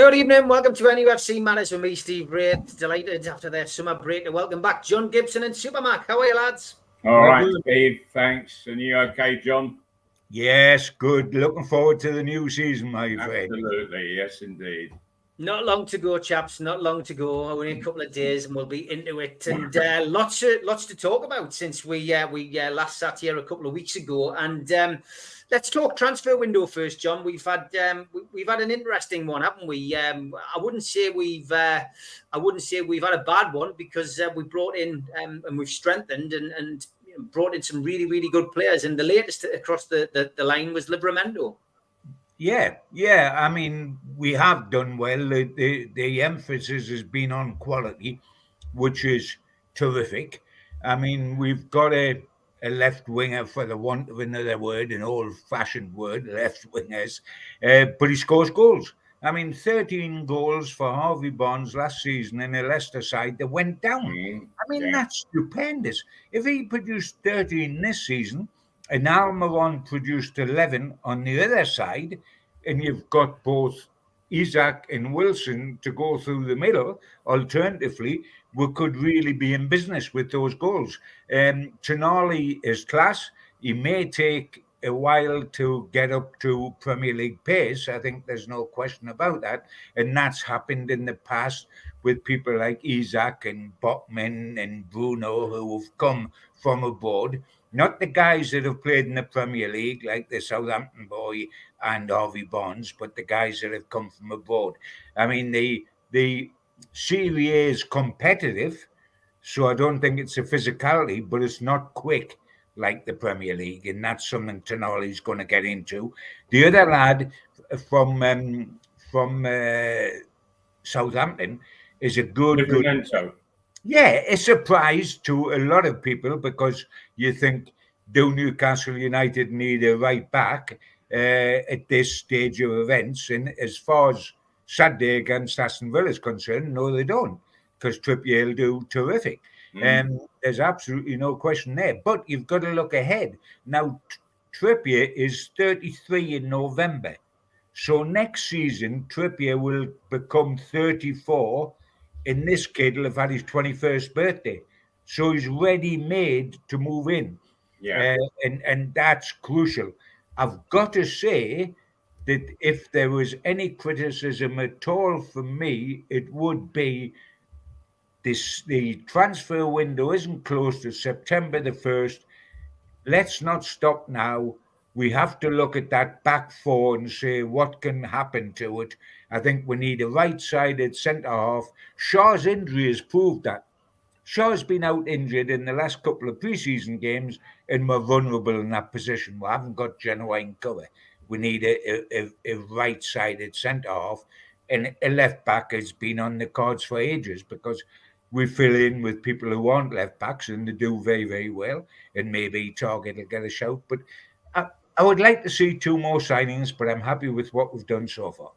Good evening. Welcome to NUFC Matters with me, Steve Wraith. Delighted after their summer break to welcome back John Gibson and Supermac. How are you, lads? All right, Steve. Thanks. And you okay, John? Yes, good. Looking forward to the new season, my friend. Absolutely. Yes, indeed. Not long to go, chaps. Not long to go. Only a couple of days, and we'll be into it. And lots to talk about since we last sat here a couple of weeks ago. And let's talk transfer window first, John. We've had an interesting one, haven't we? I wouldn't say we've had a bad one because we brought in and we've strengthened and brought in some really, really good players. And the latest across the line was Livramento. Yeah. I mean, we have done well. The emphasis has been on quality, which is terrific. I mean, we've got a left winger, for the want of another word, an old-fashioned word, left wingers, but he scores goals. I mean, 13 goals for Harvey Barnes last season in a Leicester side that went down. That's stupendous. If he produced 13 this season, and Almiron produced 11 on the other side, and you've got both Isaac and Wilson to go through the middle, alternatively, we could really be in business with those goals. Tonali is class. He may take a while to get up to Premier League pace. I think there's no question about that. And that's happened in the past with people like Isaac and Botman and Bruno who have come from abroad. Not the guys that have played in the Premier League, like the Southampton boy and Harvey Barnes, but the guys that have come from abroad. I mean, the Serie A is competitive, so I don't think it's a physicality, but it's not quick like the Premier League, and that's something Tonali's going to get into. The other lad from Southampton is a good. Yeah, a surprise to a lot of people because you think, do Newcastle United need a right back at this stage of events? And as far as Saturday against Aston Villa is concerned, no, they don't, because Trippier will do terrific. There's absolutely no question there. But you've got to look ahead. Now, Trippier is 33 in November. So next season, Trippier will become 34. And this kid will have had his 21st birthday. So he's ready-made to move in. Yeah. And that's crucial. I've got to say that if there was any criticism at all from me, it would be the transfer window isn't closed to September the 1st. Let's not stop now. We have to look at that back four and say what can happen to it. I think we need a right-sided centre-half. Shaw's injury has proved that. Shaw's been out injured in the last couple of pre-season games, and we're vulnerable in that position. We haven't got genuine cover. We need a right-sided centre-half, and a left-back has been on the cards for ages because we fill in with people who aren't left-backs, and they do very, very well, and maybe Target will get a shout. But I would like to see two more signings, but I'm happy with what we've done so far.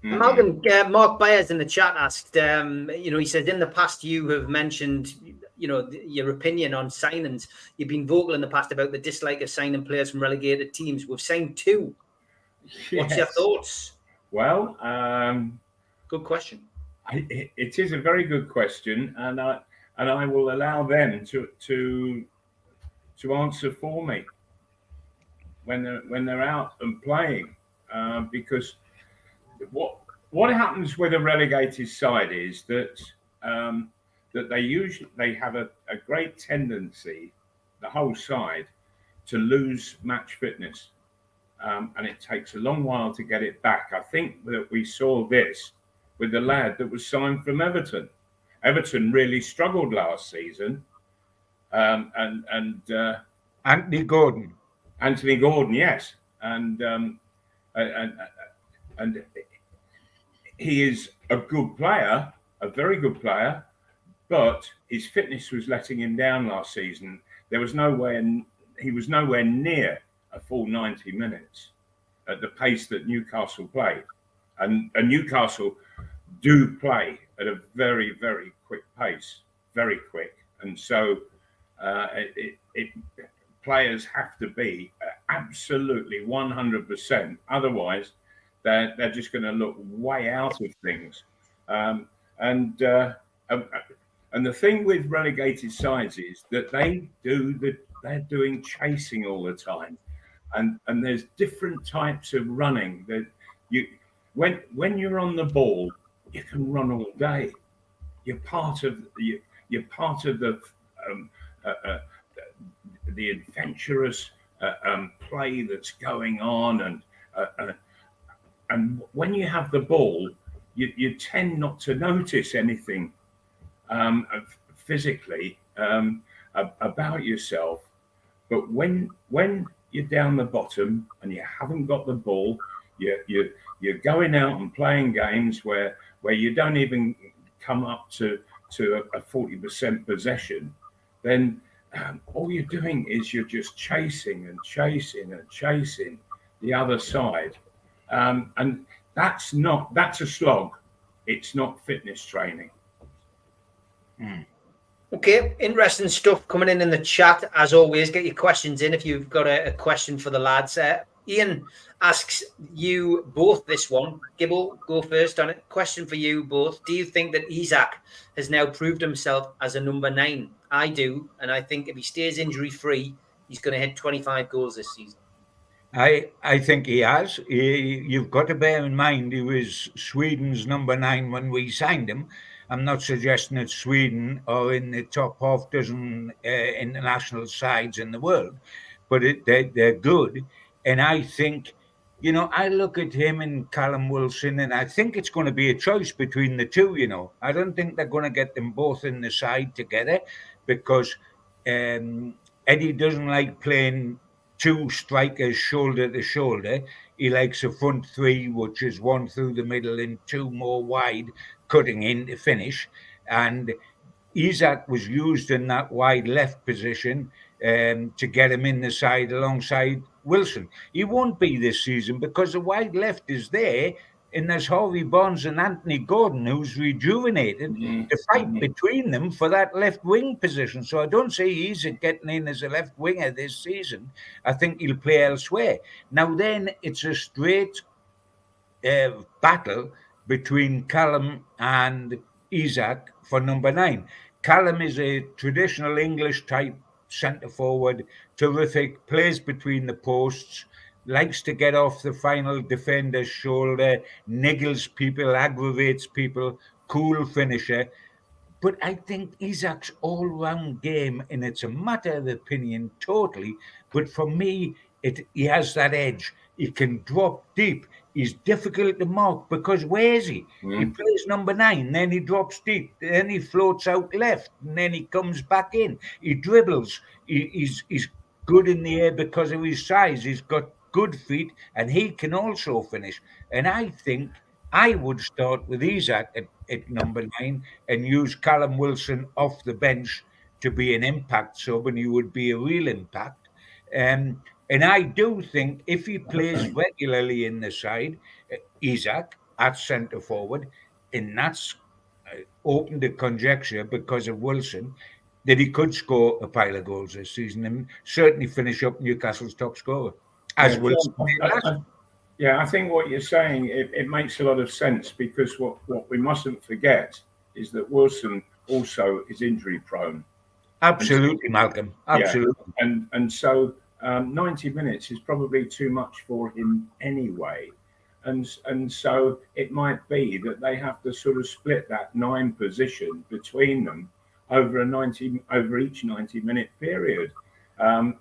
Malcolm, Mark Byers in the chat asked, he said, in the past you have mentioned, your opinion on signings. You've been vocal in the past about the dislike of signing players from relegated teams. We've signed two. Yes. What's your thoughts? Well, good question. It is a very good question, and I will allow them to answer for me when they're out and playing, because what happens with a relegated side is that they have a great tendency, the whole side, to lose match fitness, and it takes a long while to get it back. I think that we saw this with the lad that was signed from Everton. Everton really struggled last season, and Anthony Gordon. Anthony Gordon, yes, and he is a good player, a very good player, but his fitness was letting him down last season. He was nowhere near a full 90 minutes at the pace that Newcastle played, and Newcastle do play at a very, very quick pace, very quick, and so players have to be absolutely 100%. Otherwise, they're just going to look way out of things. And the thing with relegated sides is that they're doing chasing all the time, and there's different types of running that when you're on the ball, you can run all day. You're part of the adventurous play that's going on, and when you have the ball, you tend not to notice anything physically about yourself. But when you're down the bottom and you haven't got the ball, you're going out and playing games where you don't even come up to a 40% possession, then all you're doing is you're just chasing the other side, and that's a slog. It's not fitness training. Okay, interesting stuff coming in the chat. As always, get your questions in if you've got a question for the lads. Ian asks you both this one. Gibbo, go first on it. Question for you both. Do you think that Isak has now proved himself as a number 9? I do, and I think if he stays injury-free, he's going to hit 25 goals this season. I think he has. You've got to bear in mind he was Sweden's number 9 when we signed him. I'm not suggesting that Sweden are in the top half dozen international sides in the world, but they're good. And I think, I look at him and Callum Wilson, and I think it's going to be a choice between the two. I don't think they're going to get them both in the side together, because Eddie doesn't like playing 2 strikers shoulder to shoulder. He likes a front 3, which is 1 through the middle and 2 more wide, cutting in to finish. And Isak was used in that wide left position to get him in the side alongside Wilson. He won't be this season because the wide left is there, and there's Harvey Barnes and Anthony Gordon, who's rejuvenated to fight between them for that left wing position. So I don't see he's getting in as a left winger this season. I think he'll play elsewhere. Now then, it's a straight battle between Callum and Isak for number 9. Callum is a traditional English type centre forward, terrific, plays between the posts, likes to get off the final defender's shoulder, niggles people, aggravates people, cool finisher. But I think Isak's all-round game, and it's a matter of opinion totally, but for me, he has that edge. He can drop deep. He's difficult to mark because where is he? He plays number 9, then he drops deep, then he floats out left, and then he comes back in. He dribbles. He's good in the air because of his size. He's got good feet, and he can also finish. And I think I would start with Isak at number 9 and use Callum Wilson off the bench to be an impact sub, and he would be a real impact. And I do think if he plays regularly in the side, Isak at centre forward, and that's open to conjecture because of Wilson, that he could score a pile of goals this season and certainly finish up Newcastle's top scorer. As Wilson did. Yeah, I think what you're saying, it makes a lot of sense, because what we mustn't forget is that Wilson also is injury prone. Absolutely, Malcolm. Absolutely. Yeah. And so 90 minutes is probably too much for him anyway. And so it might be that they have to sort of split that 9 position between them over each 90-minute period,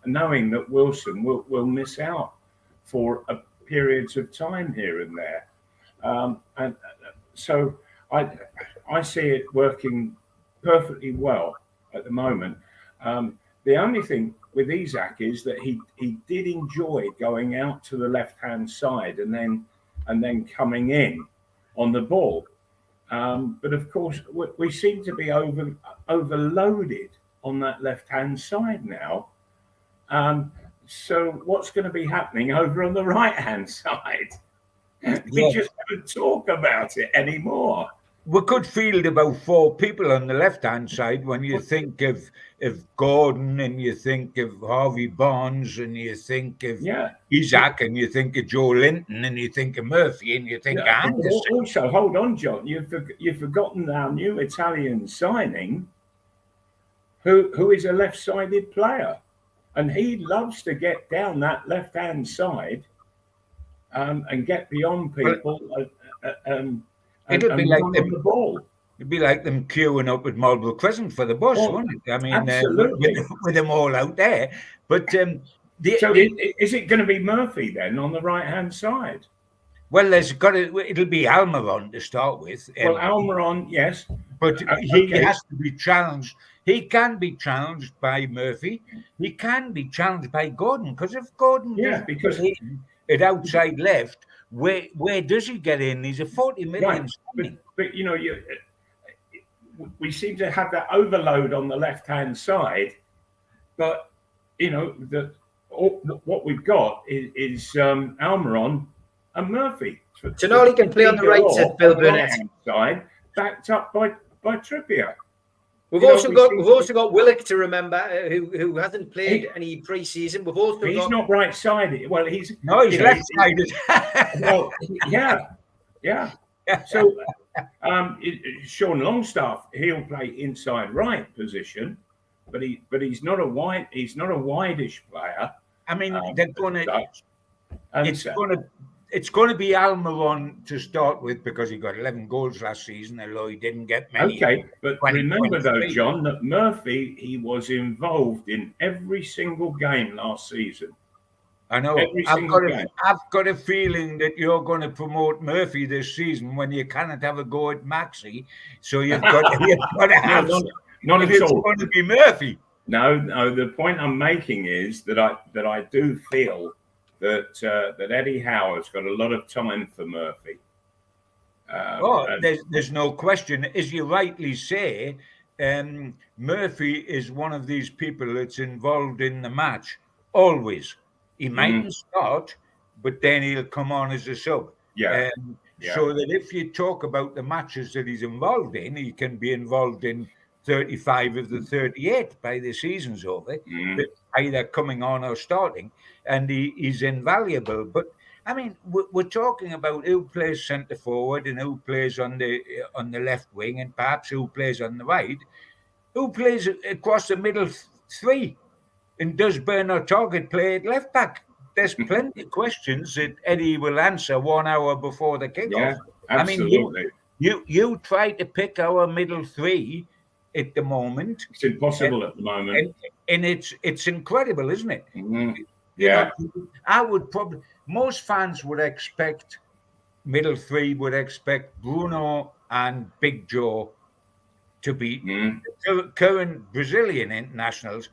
knowing that Wilson will miss out for periods of time here and there. And so I see it working perfectly well at the moment. The only thing with Isak is that he did enjoy going out to the left-hand side and then coming in on the ball. But of course, we seem to be overloaded on that left-hand side now. So what's going to be happening over on the right-hand side? We just don't talk about it anymore. we could field about 4 people on the left-hand side when you think of Gordon and you think of Harvey Barnes and you think of Isaac and you think of Joe Linton and you think of Murphy and you think of Anderson. Also, hold on, John. You've forgotten our new Italian signing, who is a left-sided player, and he loves to get down that left-hand side and get beyond people. It'll be like the ball. It'd be like them queuing up at Marlborough Crescent for the bus, wouldn't it? I mean, absolutely. With them all out there. But is it going to be Murphy then on the right-hand side? Well, it'll be Almiron to start with. Well, Almiron, yes, but he has to be challenged. He can be challenged by Murphy. He can be challenged by Gordon, because if Gordon at outside left, where does he get in? He's a 40 million. Right. But you know, we seem to have that overload on the left-hand side, but you know, what we've got is Almiron and Murphy. Tonali can play on the right, said Bill Burnett. Side, backed up by Trippier. We've also got Willock to remember, who hasn't played any pre-season. We've also he's not right-sided. Well, he's left-sided. Well, yeah. So Sean Longstaff, he'll play inside right position, but he's not a wide-ish player. I mean, they're going to. It's going to be Almiron to start with because he got 11 goals last season, although he didn't get many. Okay, but remember though, John, that Murphy, he was involved in every single game last season. I know. I've got a feeling that you're going to promote Murphy this season when you cannot have a go at Maxi. So you've got to have not at all. It's going to be Murphy. No. The point I'm making is that I do feel that Eddie Howe's got a lot of time for Murphy. There's no question. As you rightly say, Murphy is one of these people that's involved in the match always. He mightn't start, but then he'll come on as a sub. So that if you talk about the matches that he's involved in, he can be involved in 35 of the 38 by the season's over, either coming on or starting, and he's invaluable. But I mean, we're talking about who plays centre forward and who plays on the left wing, and perhaps who plays on the right, who plays across the middle three, and does Bernard Target play at left back? There's plenty of questions that Eddie will answer 1 hour before the kickoff. Yeah, absolutely. I mean, you try to pick our middle three at the moment. It's impossible at the moment, and it's incredible, isn't it? Mm-hmm. Yeah, I would probably. Most fans would expect middle three would expect Bruno and Big Joe to be the current Brazilian internationals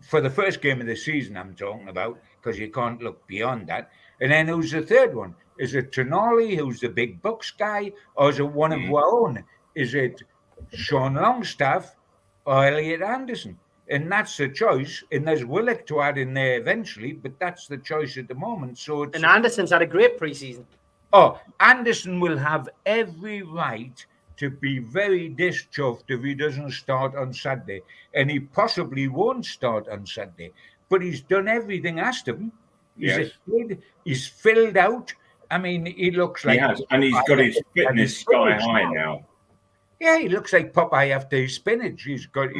for the first game of the season. I'm talking about, because you can't look beyond that. And then who's the third one? Is it Tonali, who's the big bucks guy, or is it one of our own? Is it Sean Longstaff or Elliot Anderson? And that's the choice. And there's Willock to add in there eventually, but that's the choice at the moment. And Anderson's had a great pre-season. Oh, Anderson will have every right to be very dischuffed if he doesn't start on Saturday. And he possibly won't start on Saturday. But he's done everything asked of him. He's a kid. He's filled out. I mean, he looks like... He has, and he's got his fitness sky high now. Yeah, he looks like Popeye after his spinach. He's got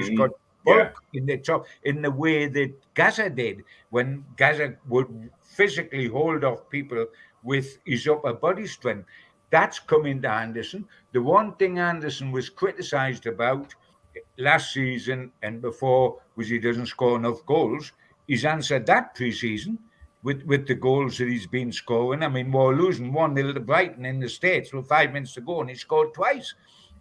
bulk in the top, in the way that Gaza did, when Gaza would physically hold off people with his upper body strength. That's coming to Anderson. The one thing Anderson was criticised about last season and before was he doesn't score enough goals. He's answered that pre-season with the goals that he's been scoring. I mean, we're losing 1-0 to Brighton in the States with 5 minutes to go, and he scored twice.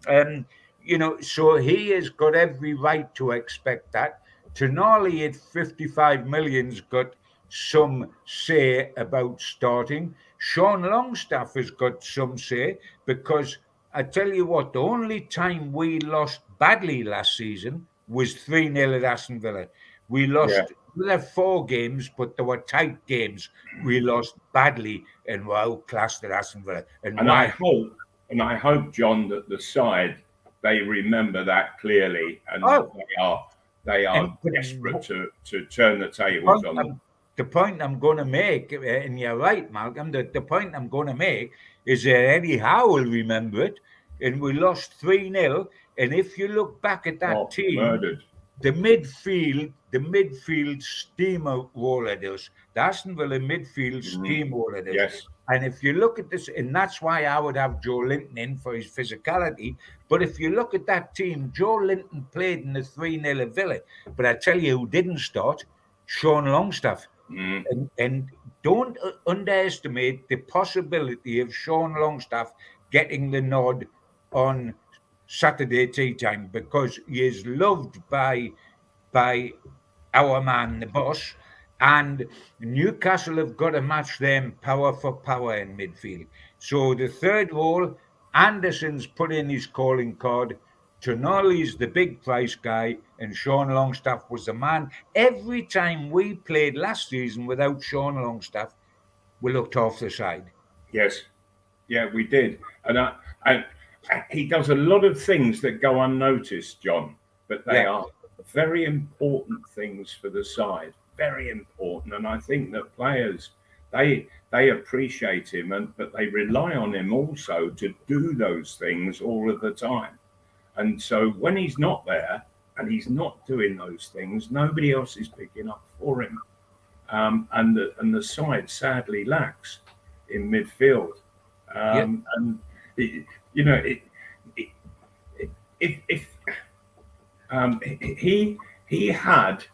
So he has got every right to expect that. Tonali at 55 million's got some say about starting. Sean Longstaff has got some say, because I tell you what, the only time we lost badly last season was 3-0 at Aston Villa. We lost 4 games, but they were tight games. We lost badly and were outclassed at Aston Villa. And I hope And I hope, John, that the side, they remember that clearly, and they are desperate to turn the tables on them. The point I'm going to make, and you're right, Malcolm, the point I'm going to make is that Eddie Howe will remember it, and we lost 3-0. And if you look back at that team, murdered. the midfield steamrolled us. The Aston Villa midfield steamrolled us. Yes. And if you look at this, and that's why I would have Joe Linton in for his physicality. But if you look at that team, Joe Linton played in the 3-0 at Villa. But I tell you who didn't start, Sean Longstaff. And don't underestimate the possibility of Sean Longstaff getting the nod on Saturday tea time, because he is loved by our man, the boss, and Newcastle have got to match them power for power in midfield. So the third role, Anderson's put in his calling card. Tonali's the big price guy, and Sean Longstaff was the man. Every time we played last season without Sean Longstaff, we looked off the side. Yes, yeah, we did, and he does a lot of things that go unnoticed, John, but they are very important things for the side. Very important, and I think that players they appreciate him, but they rely on him also to do those things all of the time. And so when he's not there and he's not doing those things, nobody else is picking up for him, and the side sadly lacks in midfield. And if he had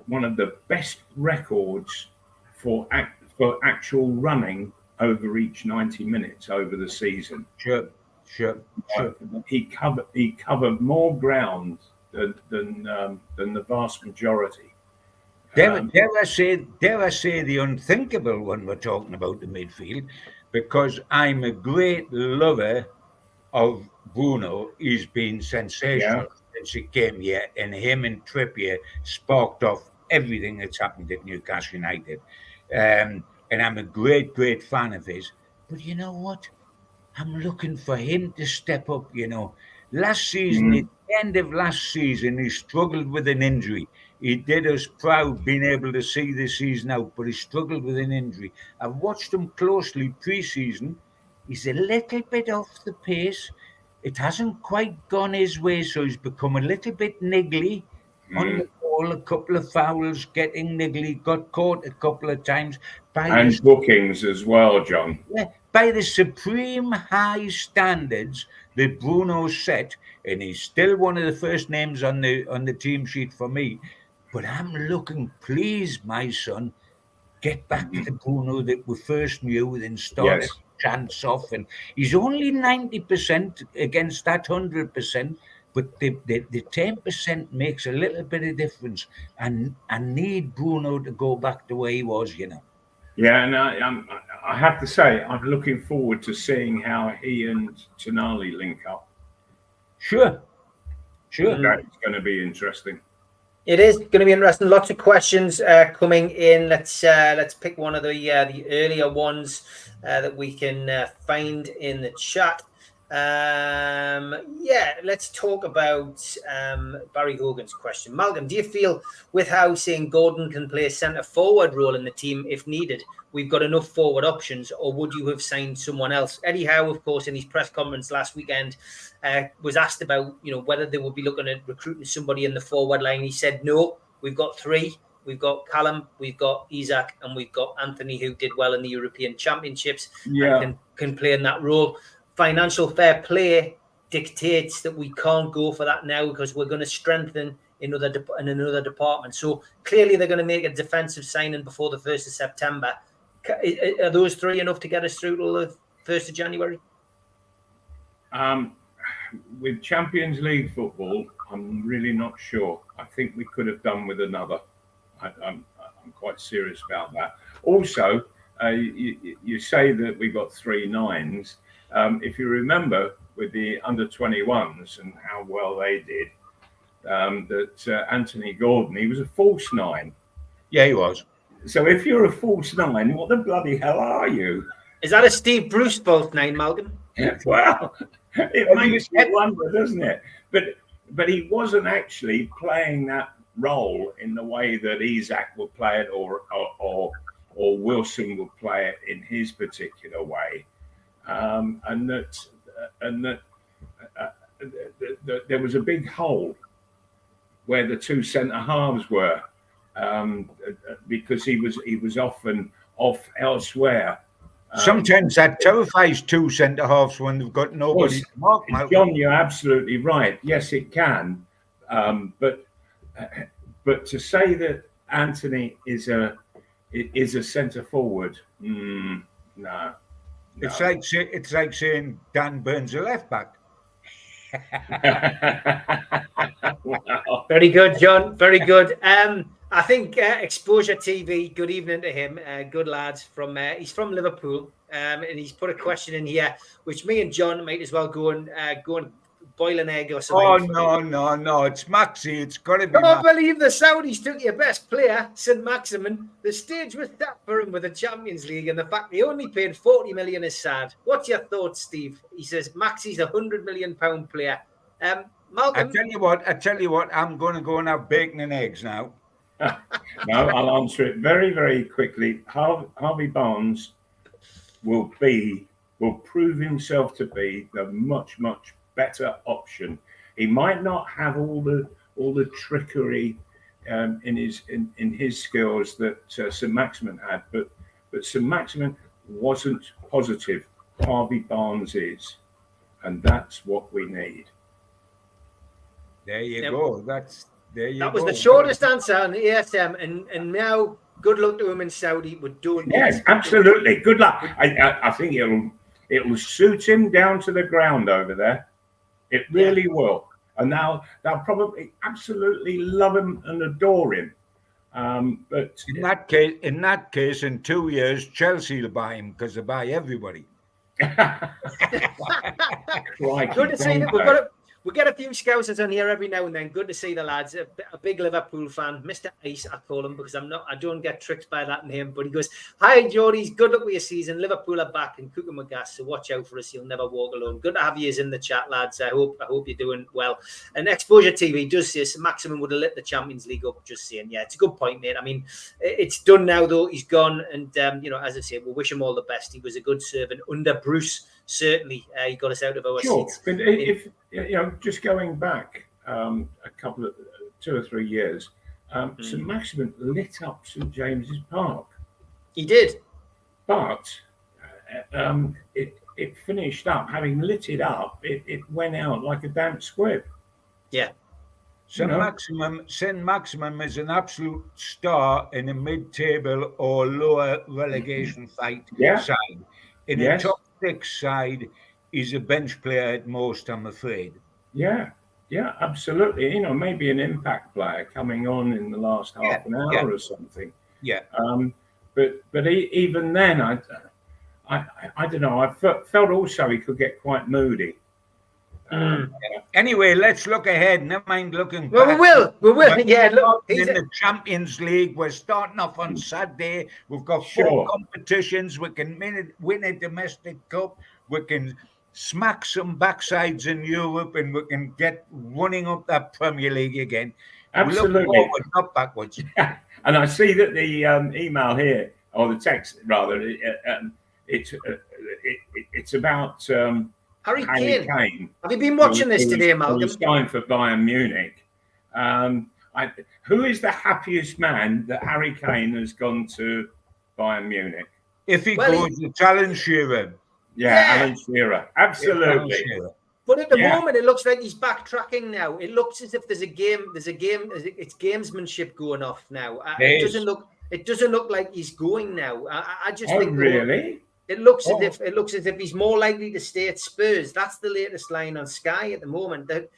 one of the best records for actual running over each 90 minutes over the season. Sure. He covered more ground than the vast majority. Dare I say the unthinkable when we're talking about the midfield, because I'm a great lover of Bruno. He's been sensational since he came here, and him and Trippier sparked off everything that's happened at Newcastle United. And I'm a great fan of his. But you know what? I'm looking for him to step up, Last season, at the end of last season, he struggled with an injury. He did us proud being able to see the season out, but he struggled with an injury. I've watched him closely pre-season. He's a little bit off the pace. It hasn't quite gone his way, so he's become a little bit niggly on the ball. A couple of fouls, getting niggly, got caught a couple of times. And bookings as well, John. Yeah, by the supreme high standards that Bruno set, and he's still one of the first names on the team sheet for me. But I'm looking, please, my son, get back to the Bruno that we first knew and start a chance off. And he's only 90% against that 100%, but the 10% makes a little bit of difference. And I need Bruno to go back the way he was, Yeah, and I have to say, I'm looking forward to seeing how he and Tonali link up. Sure. That's going to be interesting. It is going to be interesting. Lots of questions coming in. Let's pick one of the earlier ones that we can find in the chat. Let's talk about Barry Hogan's question. Malcolm, do you feel with how saying Gordon can play a centre forward role in the team if needed, we've got enough forward options, or would you have signed someone else? Eddie Howe, of course, in his press conference last weekend, was asked about whether they would be looking at recruiting somebody in the forward line. He said, no, we've got three. We've got Callum, we've got Isaac, and we've got Anthony, who did well in the European Championships and can play in that role. Financial fair play dictates that we can't go for that now because we're going to strengthen in another department. So clearly they're going to make a defensive signing before the 1st of September. Are those three enough to get us through to the 1st of January? With Champions League football, I'm really not sure. I think we could have done with another. I'm quite serious about that. Also, you say that we got 3 nines. If you remember with the under-21s and how well they did, that Anthony Gordon, he was a false 9. Yeah, he was. So if you're a false 9, what the bloody hell are you? Is that a Steve Bruce false name, Malcolm? Well, it makes you wonder, doesn't it? But he wasn't actually playing that role in the way that Isak would play it, or Wilson would play it in his particular way, and that there was a big hole where the two centre halves were, because he was often off elsewhere. Sometimes that terrifies two centre halves when they've got nobody to mark. John, you're absolutely right. Yes, it can, but to say that Anthony is a centre forward, no. It's like saying Dan Burns a left back. Wow. Very good, John. Very good. I think Exposure TV. Good evening to him. Good lads from. He's from Liverpool, and he's put a question in here, which me and John might as well go and boil an egg or something. Oh no! It's Maxi. It's got to be. Don't believe the Saudis took your best player, St. Maximin. The stage was set for him with the Champions League, and the fact they only paid 40 million is sad. What's your thoughts, Steve? He says Maxi's a £100 million player. Malcolm, I tell you what. I'm going to go and have bacon and eggs now. No, I'll answer it very, very quickly. Harvey Barnes will prove himself to be the much better option. He might not have all the trickery in his skills that St. Maximin had, but St. Maximin wasn't positive. Harvey Barnes is, and that's what we need. There you go. That was the shortest answer on the ASM, and now good luck to him in Saudi. We're doing yes, absolutely. Good luck. I think it'll suit him down to the ground over there. It really will, and they'll probably absolutely love him and adore him. But in that case, in 2 years, Chelsea will buy him because they buy everybody. Crikey, good to see that we get a few Scousers on here every now and then. Good to see the lads. A big Liverpool fan, Mr. Ice, I call him because I don't get tricked by that name. But he goes, "Hi, Geordies. Good luck with your season. Liverpool are back and cooking with gas, so watch out for us. You'll never walk alone." Good to have you in the chat, lads. I hope you're doing well. And Exposure TV does say Maximin would have lit the Champions League up. Just saying, yeah, it's a good point, mate. I mean, it's done now though. He's gone, and as I say, we'll wish him all the best. He was a good servant under Bruce. Certainly, he got us out of our seats. But if just going back a couple of 2 or 3 years, St. Maximin lit up St. James's Park. He did, but it finished up. Having lit it up, it went out like a damp squib. Yeah. St. Maximin is an absolute star in a mid-table or lower relegation side. In a top 6 side, he's a bench player at most, I'm afraid. Yeah, absolutely. Maybe an impact player coming on in the last half an hour or something. Yeah. But even then, I don't know. I felt also he could get quite moody. Anyway, let's look ahead. Never mind looking back. Well, we will. Yeah, look, in the Champions League, we're starting off on Saturday. We've got 4 competitions. We can win a domestic cup. We can smack some backsides in Europe, and we can get running up that Premier League again. Absolutely, we look forward, not backwards. And I see that the email here, or the text rather, it's about. Harry Kane. Have you been watching this today, Malcolm? He's going for Bayern Munich. Who is the happiest man that Harry Kane has gone to Bayern Munich? If he goes, it's Alan Shearer. Yeah, Alan Shearer. Absolutely. But at the moment, it looks like he's backtracking now. It looks as if there's a game. It's gamesmanship going off now. It doesn't look like he's going now. I just think. Really? It looks as if he's more likely to stay at Spurs. That's the latest line on Sky at the moment. The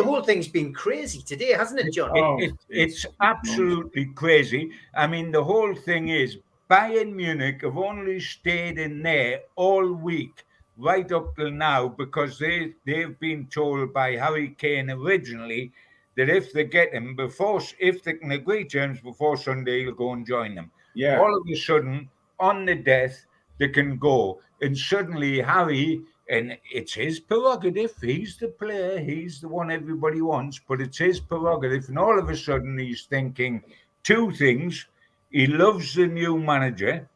whole thing's been crazy today, hasn't it, John? It's absolutely crazy. I mean, the whole thing is Bayern Munich have only stayed in there all week, right up till now, because they've been told by Harry Kane originally that if they get him if they can agree terms before Sunday, he'll go and join them. Yeah. All of a sudden, on the death, they can go. And suddenly Harry, and it's his prerogative, he's the player, he's the one everybody wants, but it's his prerogative. And all of a sudden he's thinking two things. He loves the new manager,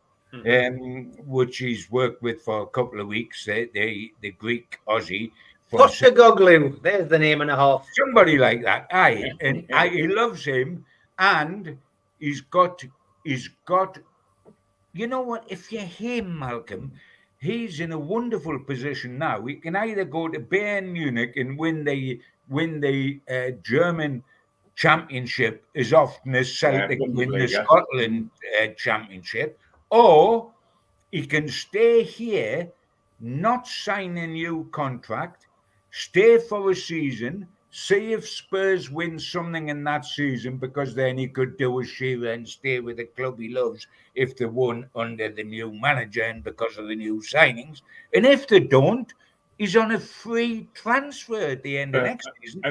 which he's worked with for a couple of weeks, the Greek Aussie. Postecoglou, there's the name and a half. Somebody like that. He loves him, and he's got, you know what, if you're him, Malcolm, he's in a wonderful position now. He can either go to Bayern Munich and win the German championship as often as Celtic win the Scotland championship, or he can stay here, not sign a new contract, stay for a season, see if Spurs win something in that season, because then he could do a Shearer and stay with the club he loves if they won under the new manager and because of the new signings. And if they don't, he's on a free transfer at the end of next season.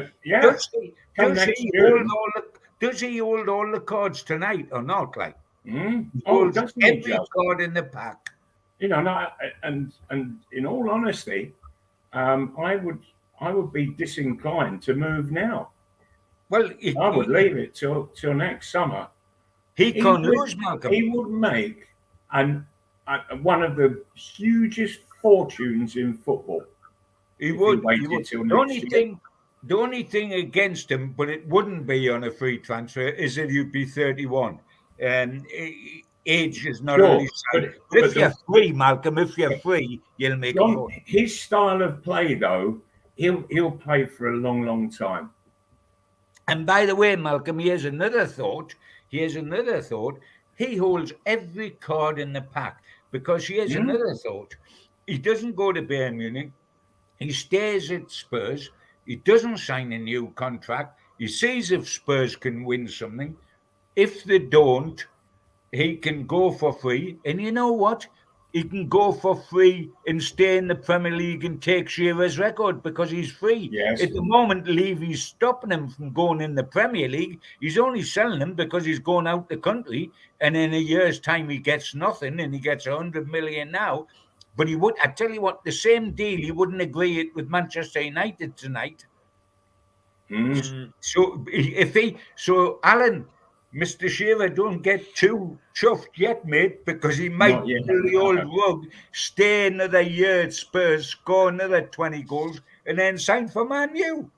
Does he hold all the cards tonight or not? Like, holds every card in the pack. You know, and in all honesty, I would be disinclined to move now. Well, I would leave it till next summer. He can't lose, Malcolm. He would make one of the hugest fortunes in football. He would. The only thing against him, but it wouldn't be on a free transfer, is that you'd be 31. And age is not only sign. If you're free, Malcolm, if you're free, you'll make a fortune. His style of play, though, he'll play for a long, long time. And by the way, Malcolm, here's another thought. He holds every card in the pack, because here's another thought. He doesn't go to Bayern Munich. He stays at Spurs. He doesn't sign a new contract. He sees if Spurs can win something. If they don't, he can go for free. And you know what? He can go for free and stay in the Premier League and take Shearer's record, because he's free. Yes. At the moment, Levy's stopping him from going in the Premier League. He's only selling him because he's going out the country. And in a year's time, he gets nothing, and he gets 100 million now. But he would, I tell you what, the same deal, he wouldn't agree it with Manchester United tonight. So Alan, Mr. Shearer, don't get too chuffed yet, mate, because he might pull the old rug, stay another year at Spurs, score another 20 goals, and then sign for Man U.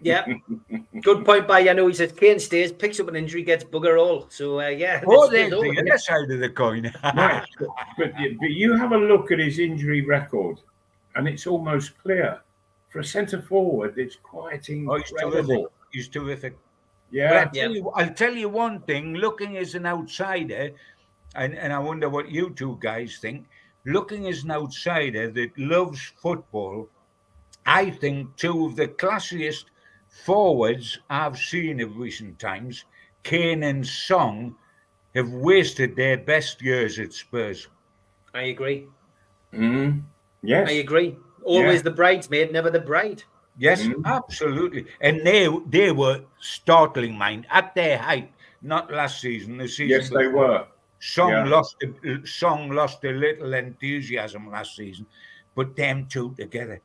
Yeah, good point by Yano. He says Kane stays, picks up an injury, gets bugger all. So there's the other side of the coin. Right. but you have a look at his injury record, and it's almost clear. For a centre forward, it's quite incredible. He's terrific. Yeah. But I'll tell you one thing. Looking as an outsider, and I wonder what you two guys think. Looking as an outsider that loves football, I think two of the classiest forwards I've seen of recent times, Kane and Song, have wasted their best years at Spurs. I agree. Yes. I agree. Always the bridesmaid, never the bride. Yes, absolutely. And they were startling, mind, at their height, not last season, the season Yes, before. they were. Song lost a little enthusiasm last season, but them two together.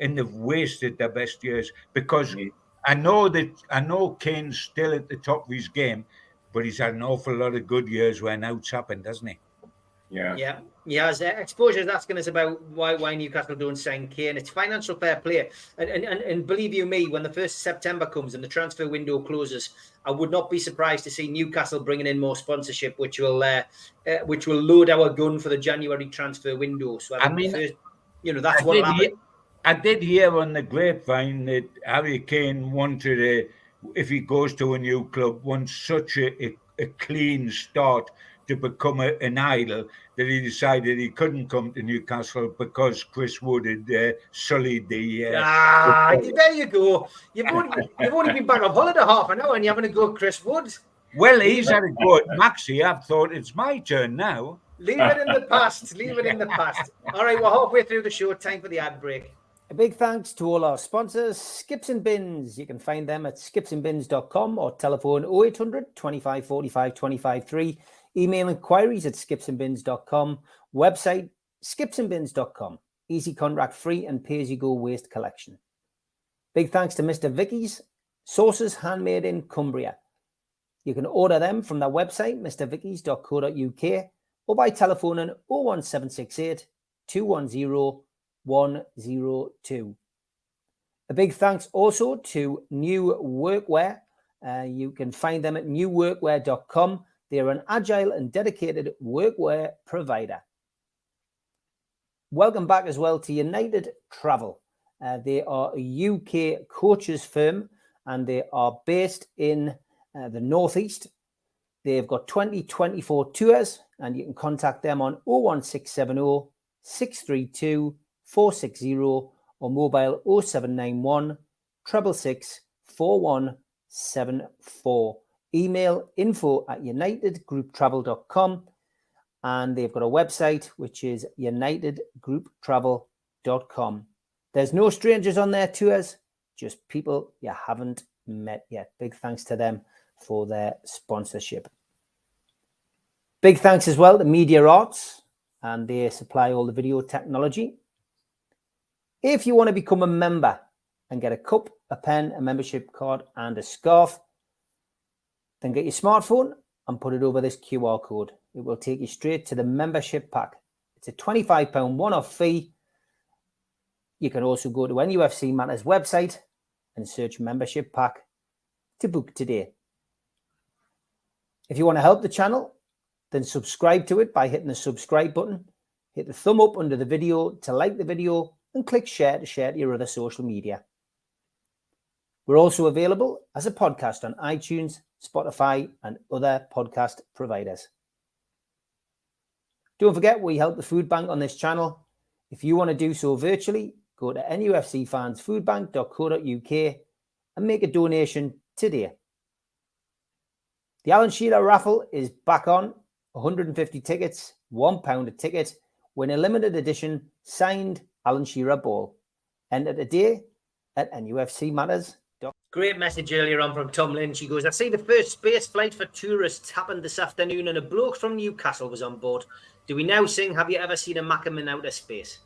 And they've wasted their best years, because I know Kane's still at the top of his game, but he's had an awful lot of good years when outs happened, hasn't he? Yeah. As Exposure is asking us about why Newcastle don't sign Kane. It's financial fair play, and believe you me, when the 1st of September comes and the transfer window closes, I would not be surprised to see Newcastle bringing in more sponsorship, which will load our gun for the January transfer window. So that's what happened. I did hear on the grapevine that Harry Kane wanted, if he goes to a new club, wants such a clean start to become an idol, that he decided he couldn't come to Newcastle because Chris Wood had sullied the... there you go. You've only been back on holiday half an hour and you're having a go at Chris Wood. Well, he's had a go at Maxi. I've thought it's my turn now. Leave it in the past. All right, we're halfway through the show. Time for the ad break. A big thanks to all our sponsors, Skips and Bins. You can find them at skipsandbins.com or telephone 0800 25 45 25 3. Email inquiries at skipsandbins.com Website, skipsandbins.com. Easy contract free and pay-as-you-go waste collection. Big thanks to Mr. Vicky's Sauces Handmade in Cumbria. You can order them from their website, mrvickys.co.uk, or by telephoning 01768 210 102. A big thanks also to New Workwear. You can find them at newworkwear.com. They are an agile and dedicated workwear provider. Welcome back as well to United Travel. They are a UK coaches firm and they are based in the Northeast. They've got 2024 tours and you can contact them on 01670 632 460 or mobile 0791 666 4174. Email info@unitedgrouptravel.com and they've got a website which is unitedgrouptravel.com. There's no strangers on their tours, just people you haven't met yet. Big thanks to them for their sponsorship. Big thanks as well to Media Arts, and they supply all the video technology. If you want to become a member and get a cup, a pen, a membership card, and a scarf, then get your smartphone and put it over this QR code. It will take you straight to the membership pack. It's a £25 one-off fee. You can also go to NUFC Matters website and search membership pack to book today. If you want to help the channel, then subscribe to it by hitting the subscribe button. Hit the thumb up under the video to like the video and click share to share to your other social media. We're also available as a podcast on iTunes, Spotify, and other podcast providers. Don't forget, we help the food bank on this channel. If you want to do so virtually, go to nufcfansfoodbank.co.uk and make a donation today. The Alan Shearer raffle is back on. 150 tickets, £1 a ticket. Win a limited edition signed Alan Shearer ball. Enter today at NUFCmatters.com. Great message earlier on from Tom Lynn. She goes, I see the first space flight for tourists happened this afternoon and a bloke from Newcastle was on board. Do we now sing, have you ever seen a Maximin outer space?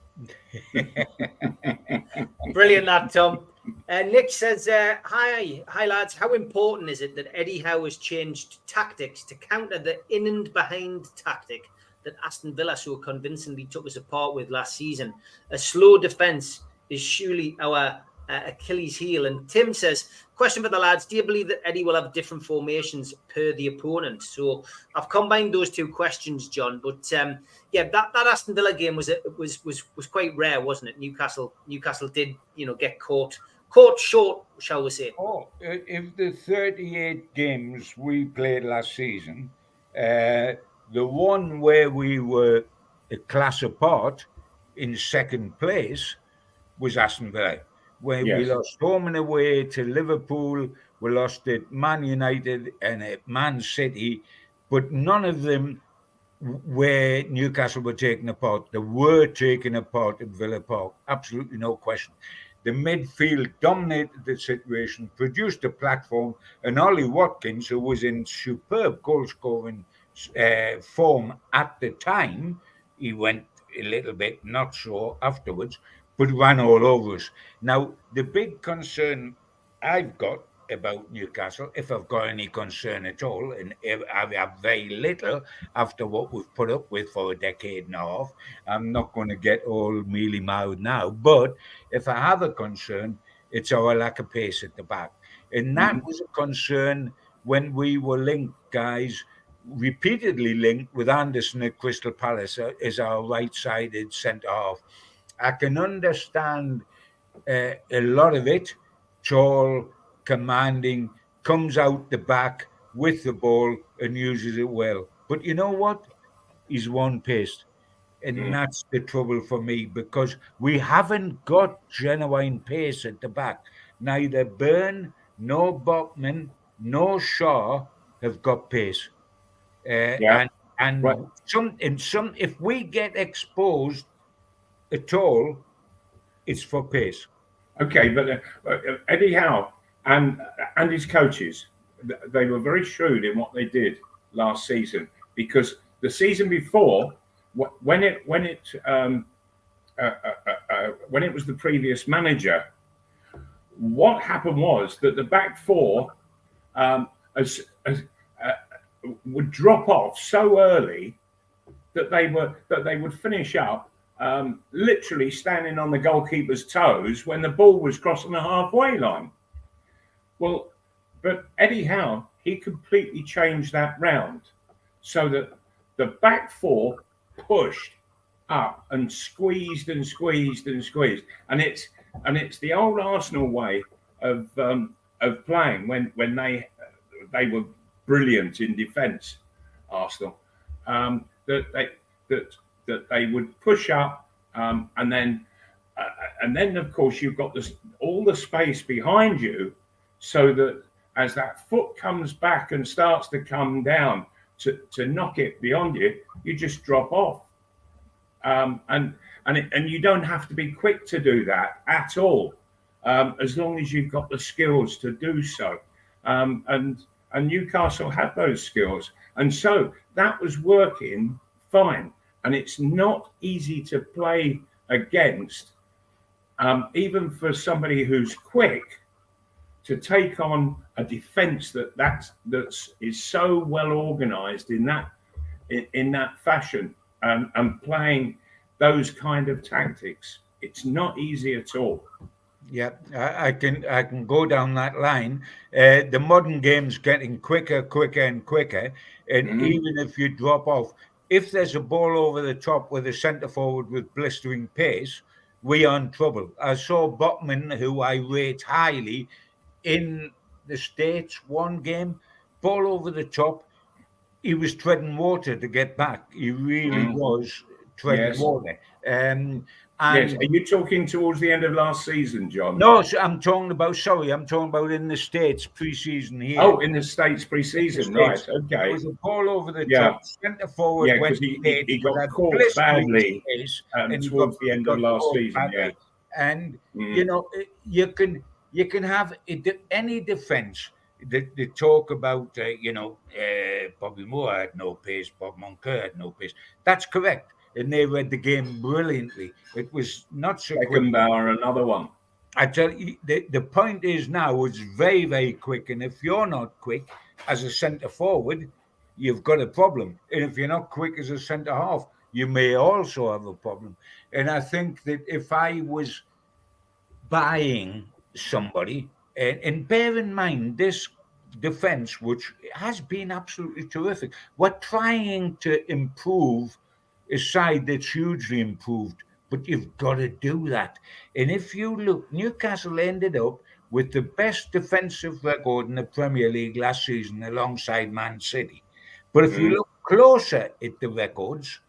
Brilliant that, Tom. Nick says, hi lads, how important is it that Eddie Howe has changed tactics to counter the in and behind tactic that Aston Villa so convincingly took us apart with last season? A slow defence is surely our Achilles heel. And Tim says, question for the lads, do you believe that Eddie will have different formations per the opponent? So I've combined those two questions, John, but that Aston Villa game was quite rare, wasn't it? Newcastle did get caught short, shall we say. If the 38 games we played last season, the one where we were a class apart in second place was Aston Villa, where we lost home and away to Liverpool, we lost at Man United and at Man City, but none of them where Newcastle were taken apart. They were taken apart at Villa Park, absolutely no question. The midfield dominated the situation, produced a platform, and Ollie Watkins, who was in superb goal-scoring form at the time, he went a little bit not so afterwards, but ran all over us. Now, the big concern I've got about Newcastle, if I've got any concern at all, and I have very little after what we've put up with for a decade and a half, I'm not going to get all mealy-mouthed now, but if I have a concern, it's our lack of pace at the back. And that was a concern when we were linked, guys, repeatedly linked with Anderson at Crystal Palace as our right-sided centre-half. I can understand a lot of it, tall, commanding, comes out the back with the ball and uses it well. But you know what? He's one-paced. And that's the trouble for me, because we haven't got genuine pace at the back. Neither Byrne, nor Bachmann, nor Shaw have got pace. And right. If we get exposed at all, it's for pace. Okay, but Eddie Howe and his coaches, they were very shrewd in what they did last season, because the season before when it was the previous manager, what happened was that the back four would drop off so early that they would finish up literally standing on the goalkeeper's toes when the ball was crossing the halfway line. Well, but Eddie Howe, he completely changed that round so that the back four pushed up and squeezed and squeezed and squeezed, and it's the old Arsenal way of playing when they were brilliant in defence. Arsenal, that they would push up, and then of course you've got all the space behind you, so that as that foot comes back and starts to come down to knock it beyond you, you just drop off. And you don't have to be quick to do that at all, as long as you've got the skills to do so. And Newcastle had those skills, and so that was working fine. And it's not easy to play against, even for somebody who's quick, to take on a defence that is so well organised in that fashion, and playing those kind of tactics. It's not easy at all. Yeah, I can go down that line. The modern game's getting quicker, and quicker, and even if you drop off, if there's a ball over the top with a centre forward with blistering pace, we are in trouble. I saw Botman, who I rate highly, in the States one game, ball over the top. He was treading water to get back. He really was treading water. And yes. Are you talking towards the end of last season, John? No, I'm talking about in the States pre-season here. Oh, in the States pre-season, right? Okay. It was a ball over the top, centre forward. Yeah, because he got caught badly towards the end of last season. Yeah, and you know, you can have any defence. They talk about Bobby Moore had no pace, Bob Moncur had no pace. That's correct. And they read the game brilliantly. It was not so quick. Beckenbauer, another one. I tell you, the point is now it's very, very quick. And if you're not quick as a centre forward, you've got a problem. And if you're not quick as a centre half, you may also have a problem. And I think that if I was buying somebody, and bear in mind this defence, which has been absolutely terrific, we're trying to improve a side that's hugely improved, but you've got to do that. And if you look, Newcastle ended up with the best defensive record in the Premier League last season alongside Man City. But if you look closer at the records,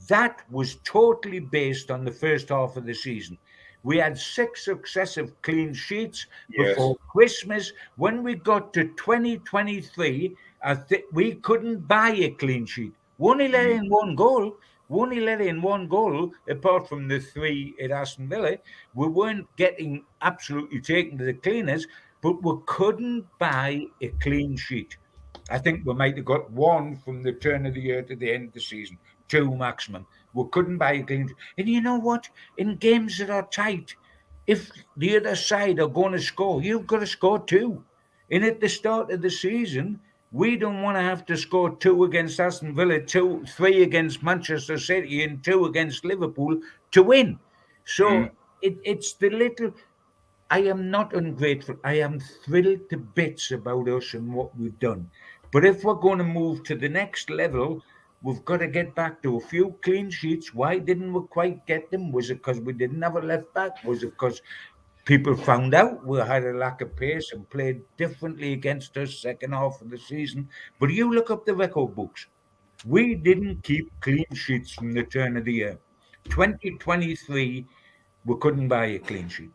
that was totally based on the first half of the season. We had 6 successive clean sheets before Christmas. When we got to 2023, we couldn't buy a clean sheet. We only let in one goal. Apart from the 3 at Aston Villa. We weren't getting absolutely taken to the cleaners, but we couldn't buy a clean sheet. I think we might have got 1 from the turn of the year to the end of the season, 2 maximum. We couldn't buy a clean sheet. And you know what? In games that are tight, if the other side are going to score, you've got to score 2. And at the start of the season, we don't want to have to score 2 against Aston Villa, 3 against Manchester City, and 2 against Liverpool to win. So it's the little. I am not ungrateful. I am thrilled to bits about us and what we've done. But if we're going to move to the next level, we've got to get back to a few clean sheets. Why didn't we quite get them? Was it because we didn't have a left back? Was it because people found out we had a lack of pace and played differently against us second half of the season? But you look up the record books. We didn't keep clean sheets from the turn of the year. 2023, we couldn't buy a clean sheet.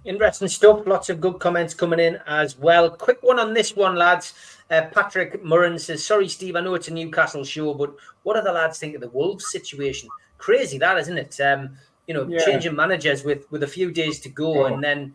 Interesting stuff. Lots of good comments coming in as well. Quick one on this one, lads. Patrick Murren says, sorry, Steve, I know it's a Newcastle show, but what do the lads think of the Wolves situation? Crazy that, isn't it? Changing managers with a few days to go, and then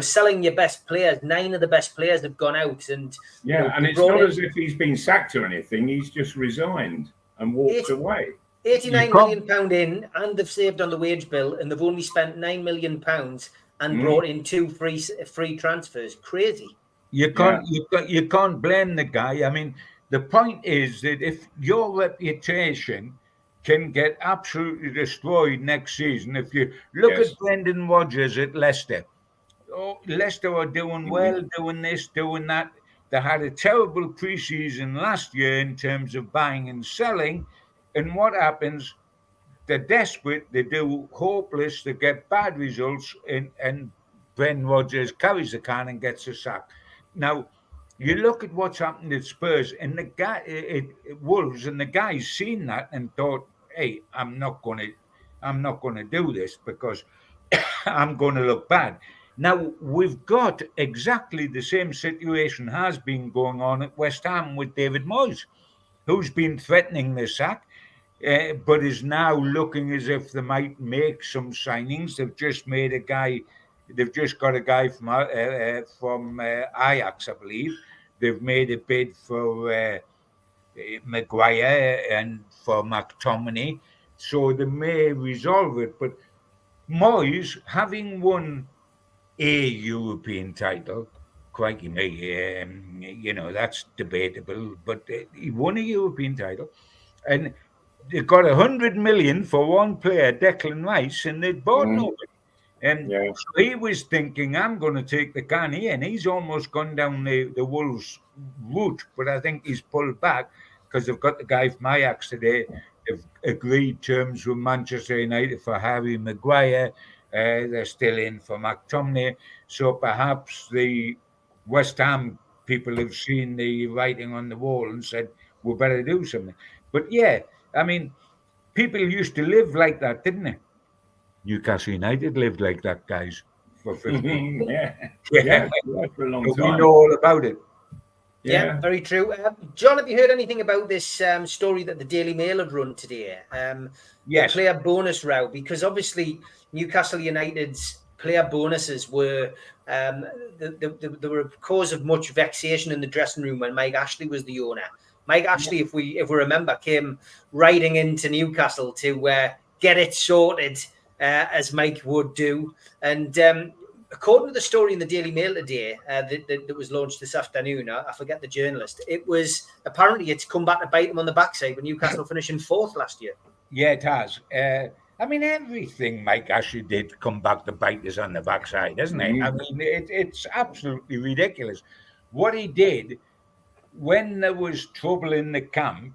selling your best players. 9 of the best players have gone out, and and it's not as if he's been sacked or anything. He's just resigned. and walked away. 89 million pound in, and they've saved on the wage bill, and they've only spent 9 million pounds and brought in 2 free transfers. Crazy. You can't blame the guy. I mean, the point is that if your reputation can get absolutely destroyed next season, if you look at Brendan Rodgers at Leicester, Leicester are doing well, doing this, doing that. They had a terrible pre-season last year in terms of buying and selling, and what happens? They're desperate, they do hopeless, they get bad results, and Brendan Rodgers carries the can and gets a sack. Now, you look at what's happened at Spurs, and the guy at Wolves, and the guy's seen that and thought, "Hey, I'm not gonna do this because I'm going to look bad." Now we've got exactly the same situation has been going on at West Ham with David Moyes, who's been threatening the sack, but is now looking as if they might make some signings. They've just made a guy. They've just got a guy from Ajax, I believe. They've made a bid for Maguire and for McTominay, so they may resolve it. But Moyes, having won a European title, crikey me, that's debatable, but he won a European title, and they got 100 million for one player, Declan Rice, and they bought nobody. And so he was thinking, I'm going to take the can here, and he's almost gone down the Wolves route, but I think he's pulled back because they've got the guy from Ajax today. They've agreed terms with Manchester United for Harry Maguire. They're still in for McTominay. So perhaps the West Ham people have seen the writing on the wall and said, we better do something. But yeah, I mean, people used to live like that, didn't they? Newcastle United lived like that, guys, for 15 years. For a long time. We know all about it. Yeah, very true. John, have you heard anything about this story that the Daily Mail had run today? Yes. The player bonus row, because obviously Newcastle United's player bonuses were they were a cause of much vexation in the dressing room when Mike Ashley was the owner. Mike Ashley, if we remember, came riding into Newcastle to get it sorted, as Mike would do. And according to the story in the Daily Mail today that was launched this afternoon, I forget the journalist, it was apparently it's come back to bite them on the backside with Newcastle finishing 4th last year. Yeah, it has. I mean, everything Mike Ashley did come back to bite us on the backside, isn't it? I mean, it's absolutely ridiculous. What he did when there was trouble in the camp,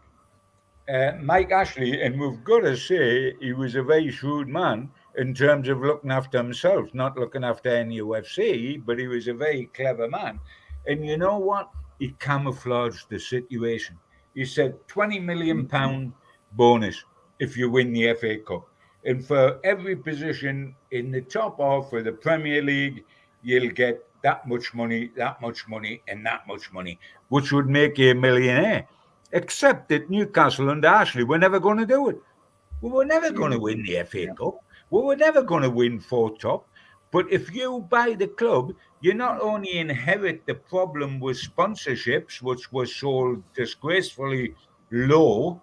Mike Ashley, and we've got to say he was a very shrewd man in terms of looking after himself, not looking after NUFC, but he was a very clever man. And you know what? He camouflaged the situation. He said £20 million bonus if you win the FA Cup. And for every position in the top half of the Premier League, you'll get that much money, and that much money, which would make you a millionaire. Except that Newcastle under Ashley were never going to do it. We were never going to win the FA Cup. We were never going to win 4 top. But if you buy the club, you not only inherit the problem with sponsorships, which were so disgracefully low,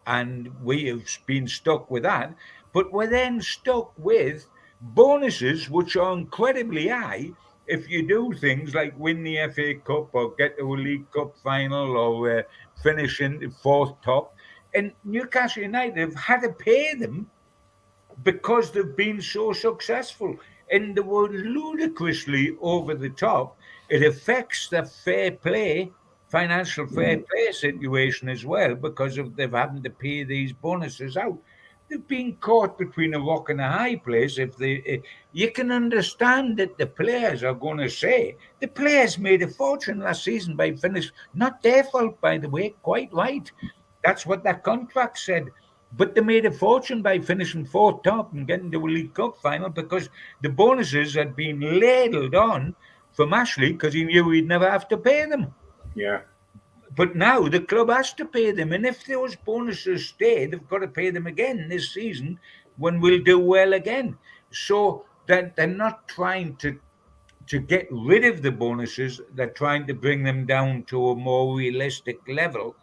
and we have been stuck with that, but we're then stuck with bonuses, which are incredibly high, if you do things like win the FA Cup or get to a League Cup final or finish in the 4th top. And Newcastle United have had to pay them because they've been so successful. And they were ludicrously over the top. It affects the fair play, financial fair play situation as well, because of they've having to pay these bonuses out. They've been caught between a rock and a high place. You can understand that the players are going to say the players made a fortune last season by finish. Not their fault, by the way. Quite right. That's what that contract said. But they made a fortune by finishing 4th top and getting to a League Cup final because the bonuses had been ladled on from Ashley because he knew he'd never have to pay them. Yeah. But now the club has to pay them. And if those bonuses stay, they've got to pay them again this season when we'll do well again. So they're not trying to get rid of the bonuses. They're trying to bring them down to a more realistic level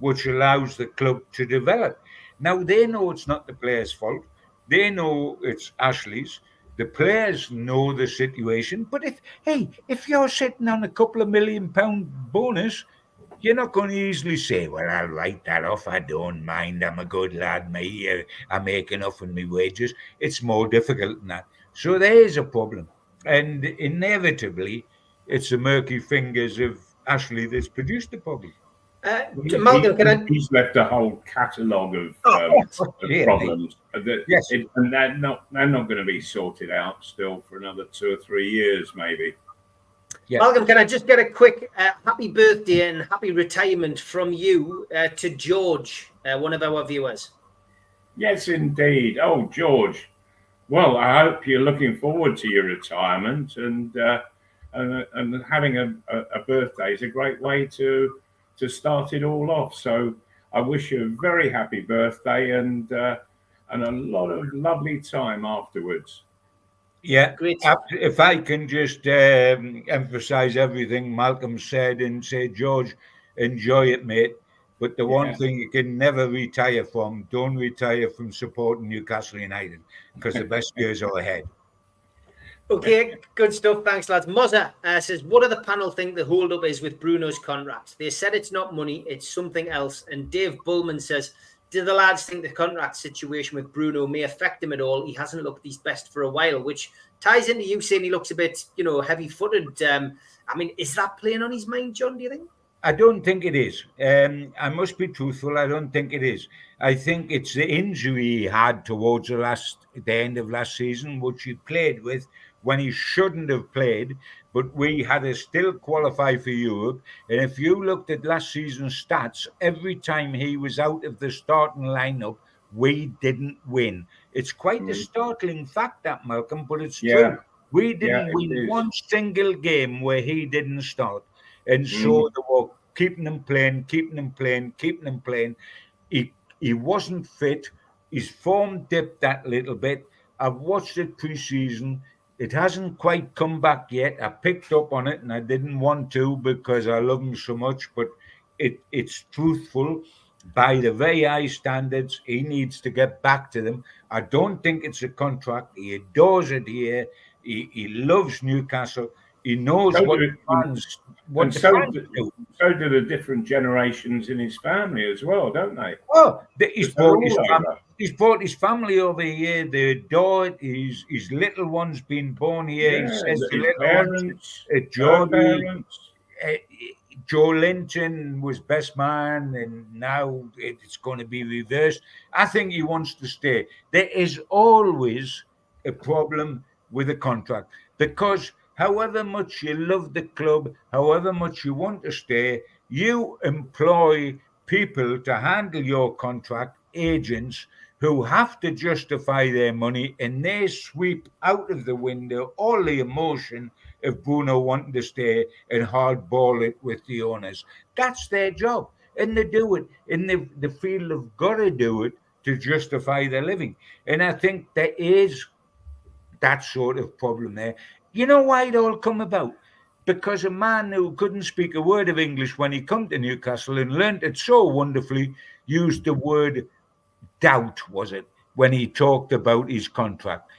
which allows the club to develop. Now, they know it's not the players' fault. They know it's Ashley's. The players know the situation. But if you're sitting on a couple of £1 million bonus, you're not going to easily say, well, I'll write that off. I don't mind. I'm a good lad. I make enough in my wages. It's more difficult than that. So there is a problem. And inevitably, it's the murky fingers of Ashley that's produced the problem. Malcolm, he's left a whole catalogue of problems. Yes. And they're not going to be sorted out still for another 2 or 3 years, maybe. Yeah. Malcolm, can I just get a quick happy birthday and happy retirement from you to George, one of our viewers? Yes, indeed. Oh, George. Well, I hope you're looking forward to your retirement, and having a birthday is a great way to start it all off. So I wish you a very happy birthday and a lot of lovely time afterwards. Yeah, great. If I can just emphasize everything Malcolm said and say, George, enjoy it, mate. But the one thing you can never retire from, don't retire from supporting Newcastle United, because the best years are ahead. Okay, good stuff. Thanks, lads. Mozza says, what do the panel think the hold-up is with Bruno's contract? They said it's not money, it's something else. And Dave Bullman says, do the lads think the contract situation with Bruno may affect him at all? He hasn't looked his best for a while, which ties into you saying he looks a bit, heavy-footed. I mean, is that playing on his mind, John, do you think? I don't think it is. I must be truthful. I don't think it is. I think it's the injury he had towards the end of last season, which he played with when he shouldn't have played, but we had to still qualify for Europe. And if you looked at last season's stats, every time he was out of the starting lineup, we didn't win. It's quite a startling fact, that, Malcolm, but it's true. We didn't win one single game where he didn't start. And so they were keeping him playing. He wasn't fit. His form dipped that little bit. I've watched it pre-season. It hasn't quite come back yet. I picked up on it and I didn't want to because I love him so much, but it's truthful. By the very high standards, he needs to get back to them. I don't think it's a contract. He adores it here. He loves Newcastle. He knows So do the different generations in his family as well, don't they? Oh, he's brought his family over here. They adore it. His little one's been born here. He says the little parents, Joe Linton was best man, and now it's going to be reversed. I think he wants to stay. There is always a problem with a contract because however much you love the club, however much you want to stay, you employ people to handle your contract, agents who have to justify their money, and they sweep out of the window all the emotion of Bruno wanting to stay and hardball it with the owners. That's their job, and they do it, and they feel they've got to do it to justify their living. And I think there is that sort of problem there. You know why it all come about? Because a man who couldn't speak a word of English when he come to Newcastle and learned it so wonderfully used the word doubt, was it, when he talked about his contract.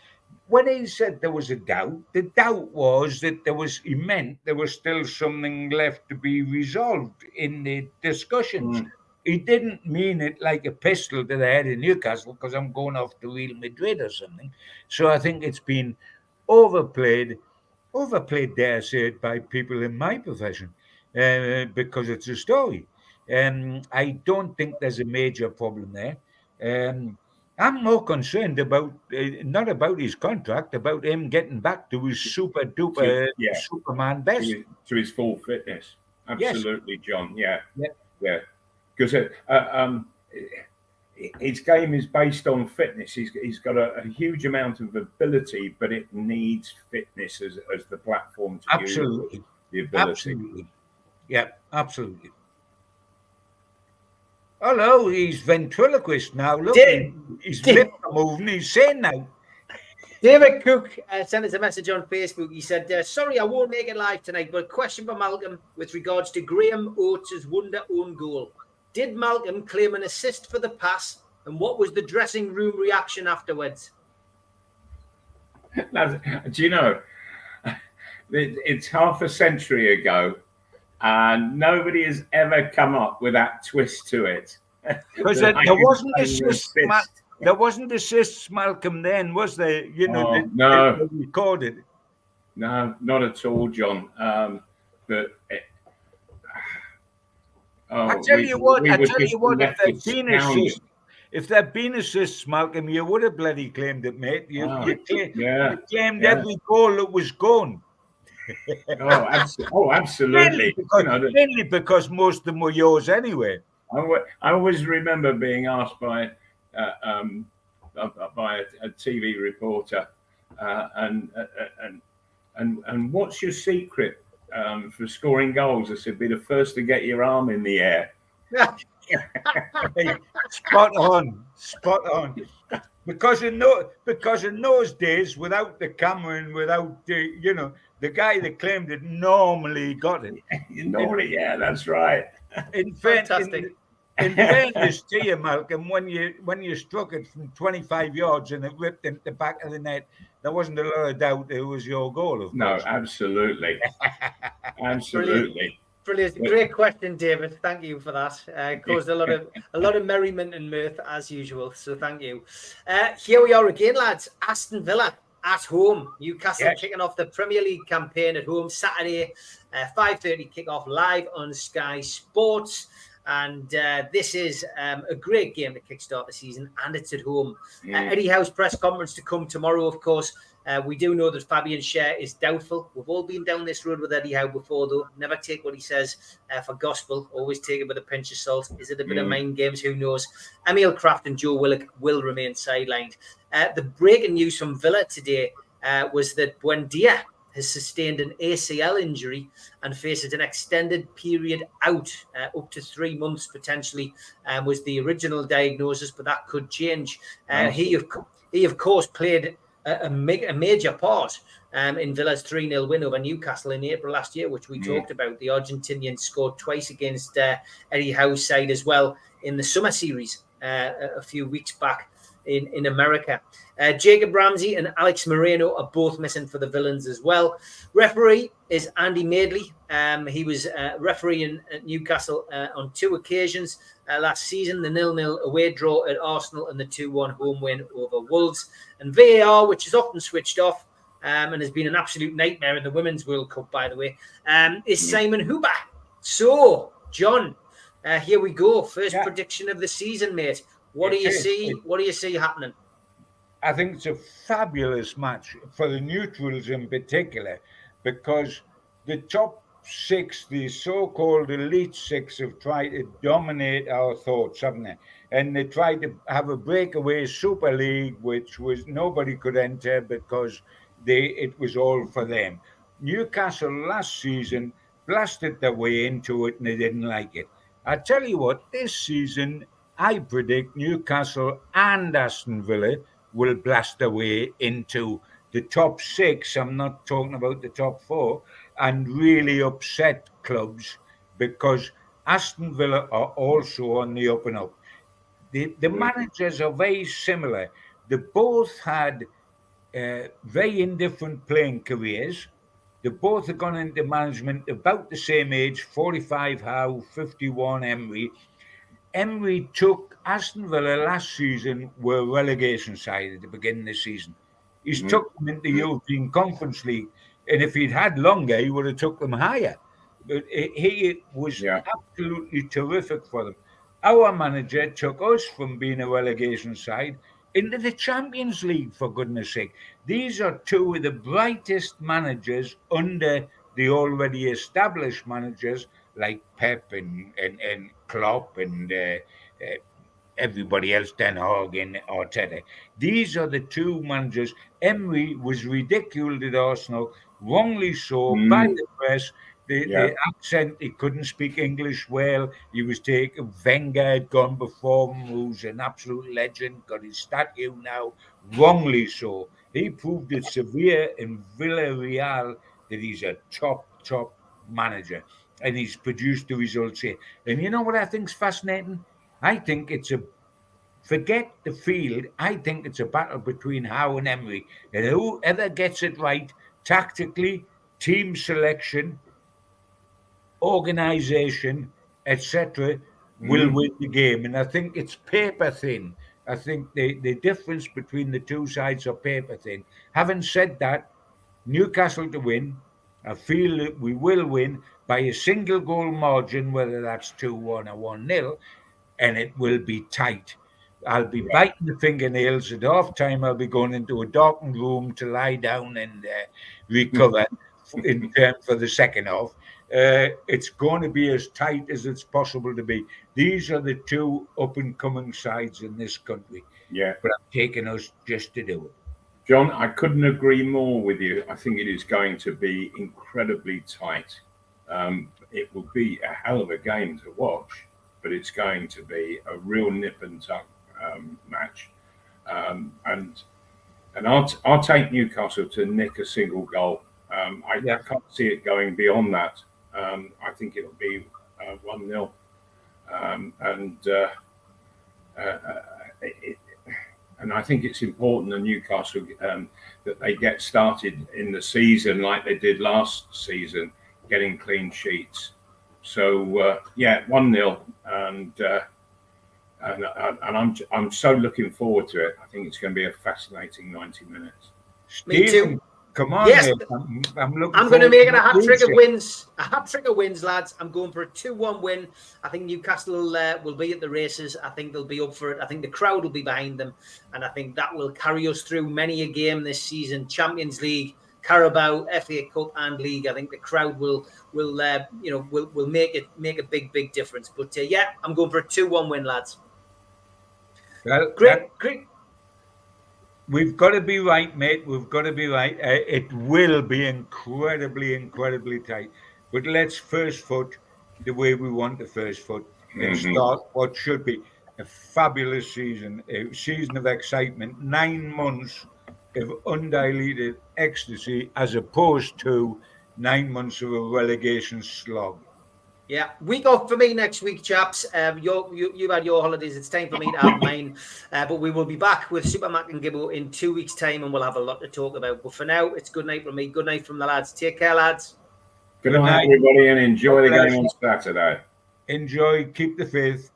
When he said there was a doubt, the doubt was that he meant there was still something left to be resolved in the discussions. He didn't mean it like a pistol to the head of Newcastle because I'm going off to Real Madrid or something. So I think it's been overplayed, dare I say it, by people in my profession because it's a story. I don't think there's a major problem there. I'm more concerned about not about his contract, about him getting back to his super duper Superman best, to his full fitness. Absolutely, yes. John. Yeah. Because his game is based on fitness. He's got a huge amount of ability, but it needs fitness as the platform to use the ability. Absolutely. Yeah, absolutely. Hello, he's ventriloquist now. Look, his lips are moving. He's saying now. David Cook sent us a message on Facebook. He said, sorry, I won't make it live tonight, but a question for Malcolm with regards to Graham Oates' wonder own goal. Did Malcolm claim an assist for the pass? And what was the dressing room reaction afterwards? Do you know, it's half a century ago, and nobody has ever come up with that twist to it. Because there wasn't assists. There wasn't assists, Malcolm. Then was there? You know, no, recorded. No, not at all, John. But I tell you what. If there'd been assists, Malcolm, you would have bloody claimed it, mate. You claimed every goal that was gone. Absolutely. Mainly because most of them were yours anyway. I always remember being asked by a TV reporter, and what's your secret for scoring goals? I said, be the first to get your arm in the air. Spot on. Because in those days, without the camera and without the guy that claimed it normally got it. That's right. Fantastic. In fairness to you, Malcolm, when you struck it from 25 yards and it ripped into the back of the net, there wasn't a lot of doubt it was your goal, of course. No, absolutely. Absolutely. Brilliant. Great question, David. Thank you for that. Caused a lot of merriment and mirth as usual. So thank you. Here we are again, lads. Aston Villa at home. Newcastle kicking off the Premier League campaign at home Saturday, 5:30 kickoff live on Sky Sports. And this is a great game to kickstart the season, and it's at home. Eddie Howe's press conference to come tomorrow, of course. We do know that Fabian Schär is doubtful. We've all been down this road with Eddie Howe before, though. Never take what he says for gospel. Always take it with a pinch of salt. Is it a bit of mind games? Who knows? Emil Kraft and Joe Willock will remain sidelined. The breaking news from Villa today was that Buendia has sustained an ACL injury and faces an extended period out, up to 3 months potentially, was the original diagnosis, but that could change. He, of course, played a major part in Villa's 3-0 win over Newcastle in April last year, which we talked about. The Argentinian scored twice against Eddie Howe's side as well in the summer series a few weeks back in America. Jacob Ramsey and Alex Moreno are both missing for the Villains as well. Referee is Andy Madeley. He was refereeing at Newcastle on 2 occasions last season, the 0-0 away draw at Arsenal and the 2-1 home win over Wolves. And VAR, which is often switched off and has been an absolute nightmare in the Women's World Cup, by the way, is Simon Huber. So, John, here we go. First prediction of the season, mate. What do you see? What do you see happening? I think it's a fabulous match for the neutrals in particular, because the top 6, the so-called elite 6, have tried to dominate our thoughts, haven't they? And they tried to have a breakaway Super League, which was nobody could enter because it was all for them. Newcastle last season blasted their way into it and they didn't like it. I tell you what, this season I predict Newcastle and Aston Villa will blast their way into the top 6. I'm not talking about the top 4, and really upset clubs, because Aston Villa are also on the up and up. The managers are very similar. They both had very indifferent playing careers. They both have gone into management about the same age, 45 Howe, 51 Emery. Emery took Aston Villa last season, were relegation side at the beginning of the season. He's took them into the European Conference League, and if he'd had longer, he would have took them higher. But he was absolutely terrific for them. Our manager took us from being a relegation side into the Champions League, for goodness sake. These are 2 of the brightest managers under the already established managers like Pep and Klopp and everybody else, Den Haag and Arteta. These are the 2 managers. Emery was ridiculed at Arsenal, wrongly so, by the press. The accent, he couldn't speak English well. He was taken. Wenger had gone before him, who's an absolute legend, got his statue now, wrongly so. He proved it severe in Villarreal that he's a top manager. and he's produced the results here. And you know what I think's fascinating? I think it's forget the field. I think it's a battle between Howe and Emery, and whoever gets it right tactically, team selection, organisation, etc., will win the game. And I think it's paper thin. I think the difference between the two sides are paper thin. Having said that, Newcastle to win, I feel that we will win by a single goal margin, whether that's 2-1 or 1-0, and it will be tight. I'll be biting the fingernails. At half time, I'll be going into a darkened room to lie down and recover in time for the second half. It's going to be as tight as it's possible to be. These are the two up-and-coming sides in this country. Yeah. But I'm taking us just to do it. John, I couldn't agree more with you. I think it is going to be incredibly tight. It will be a hell of a game to watch, but it's going to be a real nip and tuck match. And I'll take Newcastle to nick a single goal. I can't see it going beyond that. I think it'll be 1-0. And I think it's important that Newcastle that they get started in the season like they did last season, getting clean sheets. So 1-0, and I'm so looking forward to it. I think it's going to be a fascinating 90 minutes. Me too. Come on, yes, I'm going to make it a hat trick of wins. A hat trick of wins, lads. I'm going for a 2-1 win. I think Newcastle will be at the races. I think they'll be up for it. I think the crowd will be behind them, and I think that will carry us through many a game this season. Champions League, Carabao, FA Cup, and League. I think the crowd will make a big difference. But I'm going for a 2-1 win, lads. Well, great. We've got to be right, mate. We've got to be right. It will be incredibly tight. But let's first foot the way we want the first foot and start what should be a fabulous season, a season of excitement, 9 months of undiluted ecstasy as opposed to 9 months of a relegation slog. Yeah, week off for me next week, chaps. You've had your holidays. It's time for me to have mine. But we will be back with Supermac and Gibbo in 2 weeks' time, and we'll have a lot to talk about. But for now, it's good night from me. Good night from the lads. Take care, lads. Good night, everybody, and enjoy the game on Saturday. Enjoy. Keep the faith.